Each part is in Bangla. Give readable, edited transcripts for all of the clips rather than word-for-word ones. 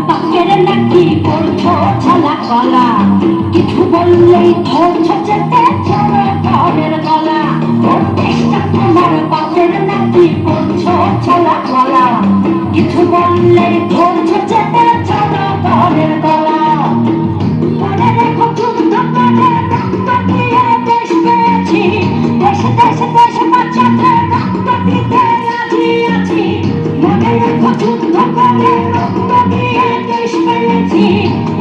বাপের নাকি করছো ছলা কলা, কিছু বললেই ধরছো যেতে চলো ঘরের গলা। ওর চেষ্টা তোমার বাপের নাকি করছো ছলা কলা, কিছু বললেই ধরছো যেতে চলো ঘরের গলা। মনে রেখো যুদ্ধ করে রক্ত দিয়ে দেশ পেয়েছি, দেশে দেশে দেশে বাঁচাতে রক্ত দিতে রাজি আছি। মনে রেখো যুদ্ধ করে রক্ত দিয়ে দেশ পেয়েছি,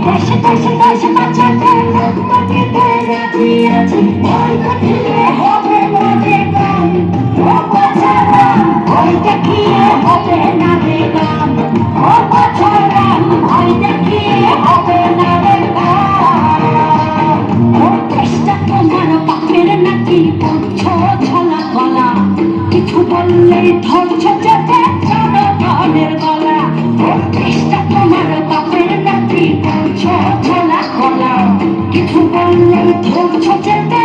দেশে দেশে দেশে বাঁচাতে রক্ত দিতে রাজি আছি। ভয় দেখিয়ে হবে মনে গান, ও বাছারাম ভয় দেখিয়ে হবে না রে গান, ও বাছারাম ভয় দেখিয়ে হবে না রে গান। ওর চেষ্টা তোমার বাপের নাকি করছো ছলা গলা, কিছু বললেই ধরছো যেতে চলো ঘরের গলা। ওর চেষ্টা তোমার বাপের নাকি করছো ছলা গলা, কিছু বললেই ধরছো যেতে